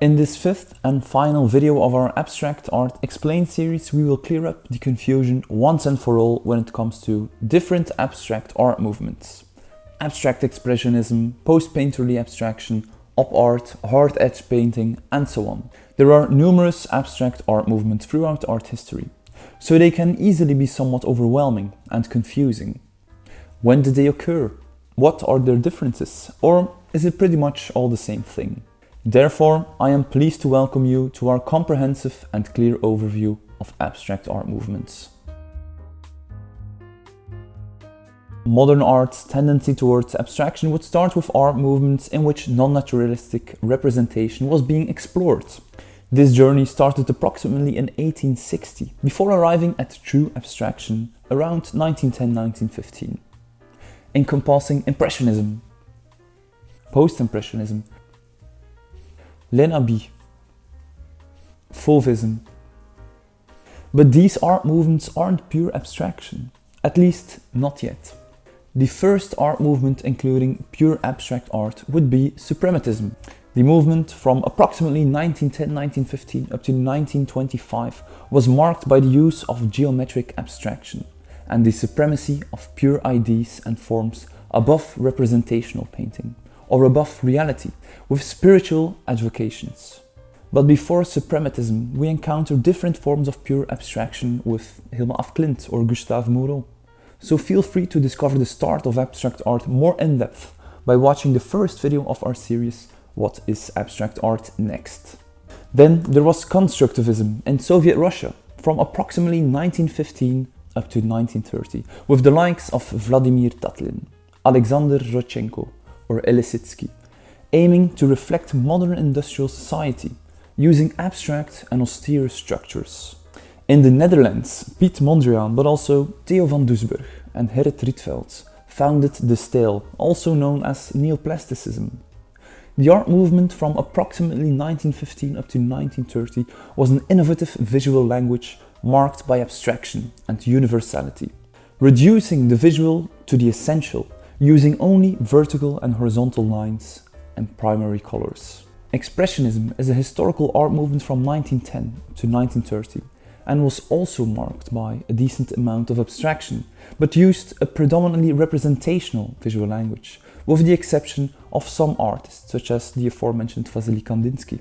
In this fifth and final video of our Abstract Art Explained series, we will clear up the confusion once and for all when it comes to different abstract art movements. Abstract Expressionism, Post-Painterly Abstraction, Op Art, Hard Edge Painting, and so on. There are numerous abstract art movements throughout art history, so they can easily be somewhat overwhelming and confusing. When did they occur? What are their differences? Or is it pretty much all the same thing? Therefore, I am pleased to welcome you to our comprehensive and clear overview of abstract art movements. Modern art's tendency towards abstraction would start with art movements in which non-naturalistic representation was being explored. This journey started approximately in 1860, before arriving at true abstraction around 1910-1915, encompassing Impressionism, Post-Impressionism, L'Enhabit, Fauvism. But these art movements aren't pure abstraction, at least not yet. The first art movement including pure abstract art would be Suprematism. The movement from approximately 1910-1915 up to 1925 was marked by the use of geometric abstraction and the supremacy of pure ideas and forms above representational painting, or above reality, with spiritual advocations. But before Suprematism, we encounter different forms of pure abstraction with Hilma af Klint or Gustave Moreau. So feel free to discover the start of abstract art more in depth by watching the first video of our series, What is Abstract Art Next? Then there was Constructivism in Soviet Russia from approximately 1915 up to 1930, with the likes of Vladimir Tatlin, Alexander Rodchenko, or Elisitsky, aiming to reflect modern industrial society, using abstract and austere structures. In the Netherlands, Piet Mondriaan, but also Theo van Doesburg and Gerrit Rietveld founded the Stijl, also known as Neoplasticism. The art movement from approximately 1915 up to 1930 was an innovative visual language marked by abstraction and universality, reducing the visual to the essential, using only vertical and horizontal lines and primary colors. Expressionism is a historical art movement from 1910 to 1930 and was also marked by a decent amount of abstraction, but used a predominantly representational visual language, with the exception of some artists such as the aforementioned Vasily Kandinsky.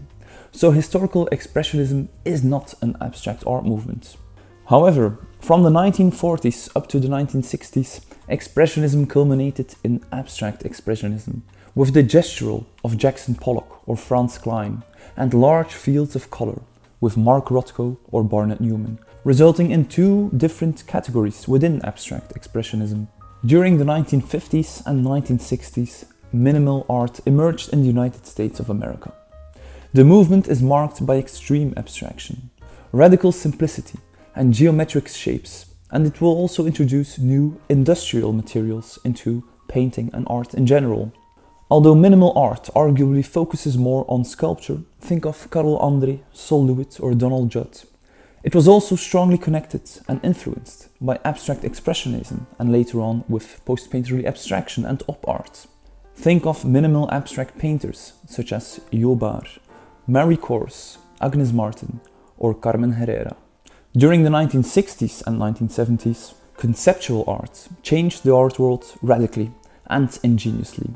So historical expressionism is not an abstract art movement. However, from the 1940s up to the 1960s, expressionism culminated in abstract expressionism, with the gestural of Jackson Pollock or Franz Klein, and large fields of color, with Mark Rothko or Barnett Newman, resulting in two different categories within abstract expressionism. During the 1950s and 1960s, minimal art emerged in the United States of America. The movement is marked by extreme abstraction, radical simplicity, and geometric shapes, and it will also introduce new industrial materials into painting and art in general. Although minimal art arguably focuses more on sculpture, think of Karl André, Sol LeWitt or Donald Judd, it was also strongly connected and influenced by abstract expressionism and later on with post-painterly abstraction and op art. Think of minimal abstract painters such as Jo Baar, Marie Kors, Agnes Martin or Carmen Herrera. During the 1960s and 1970s, conceptual art changed the art world radically and ingeniously.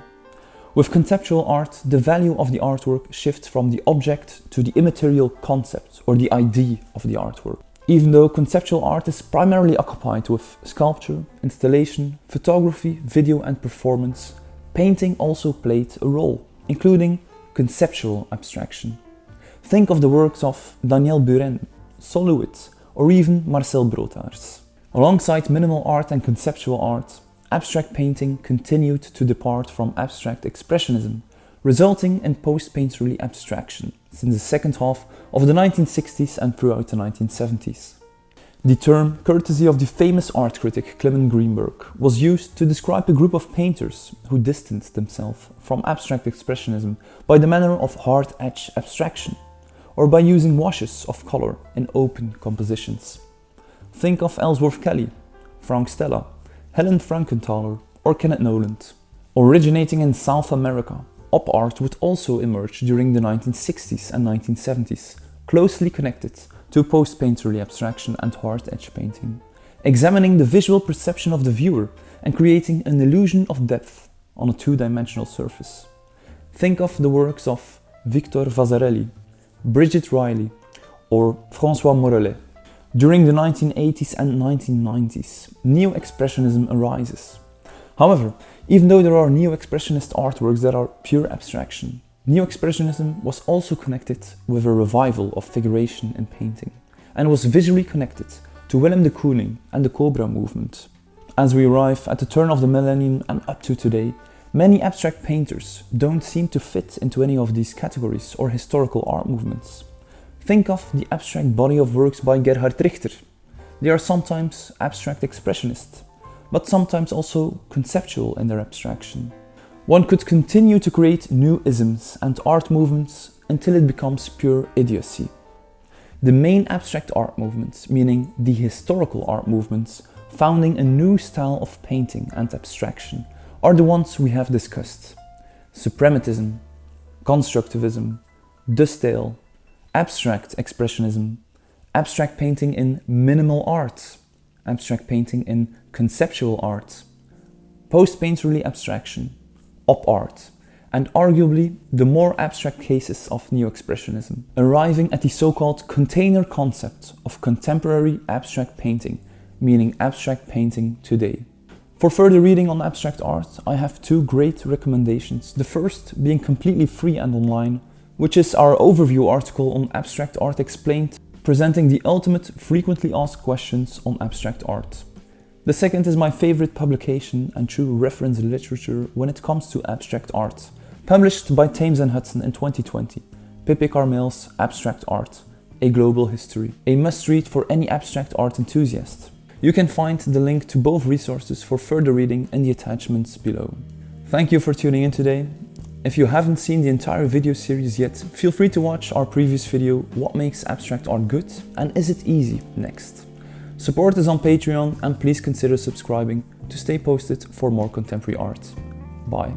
With conceptual art, the value of the artwork shifts from the object to the immaterial concept or the idea of the artwork. Even though conceptual art is primarily occupied with sculpture, installation, photography, video and performance, painting also played a role, including conceptual abstraction. Think of the works of Daniel Buren, Sol LeWitt, or even Marcel Broodhaars. Alongside minimal art and conceptual art, abstract painting continued to depart from abstract expressionism, resulting in post-painterly abstraction since the second half of the 1960s and throughout the 1970s. The term, courtesy of the famous art critic Clement Greenberg, was used to describe a group of painters who distanced themselves from abstract expressionism by the manner of hard-edge abstraction, or by using washes of color in open compositions. Think of Ellsworth Kelly, Frank Stella, Helen Frankenthaler or Kenneth Noland. Originating in South America, op art would also emerge during the 1960s and 1970s, closely connected to post-painterly abstraction and hard edge painting, examining the visual perception of the viewer and creating an illusion of depth on a two-dimensional surface. Think of the works of Victor Vasarely, Brigitte Riley, or François Morellet. During the 1980s and 1990s, Neo-Expressionism arises. However, even though there are Neo-Expressionist artworks that are pure abstraction, Neo-Expressionism was also connected with a revival of figuration in painting, and was visually connected to Willem de Kooning and the Cobra movement. As we arrive at the turn of the millennium and up to today, many abstract painters don't seem to fit into any of these categories or historical art movements. Think of the abstract body of works by Gerhard Richter. They are sometimes abstract expressionist, but sometimes also conceptual in their abstraction. One could continue to create new isms and art movements until it becomes pure idiocy. The main abstract art movements, meaning the historical art movements, founding a new style of painting and abstraction, are the ones we have discussed. Suprematism, Constructivism, Stijl, Abstract Expressionism, abstract painting in minimal art, abstract painting in conceptual art, post-painterly abstraction, op art, and arguably the more abstract cases of Neo-Expressionism, arriving at the so-called container concept of contemporary abstract painting, meaning abstract painting today. For further reading on abstract art, I have two great recommendations. The first being completely free and online, which is our overview article on Abstract Art Explained, presenting the ultimate frequently asked questions on abstract art. The second is my favorite publication and true reference literature when it comes to abstract art, published by Thames and Hudson in 2020, Pepe Carmel's Abstract Art, A Global History, a must-read for any abstract art enthusiast. You can find the link to both resources for further reading in the attachments below. Thank you for tuning in today. If you haven't seen the entire video series yet, feel free to watch our previous video, What Makes Abstract Art Good and Is It Easy, next. Support us on Patreon and please consider subscribing to stay posted for more contemporary art. Bye.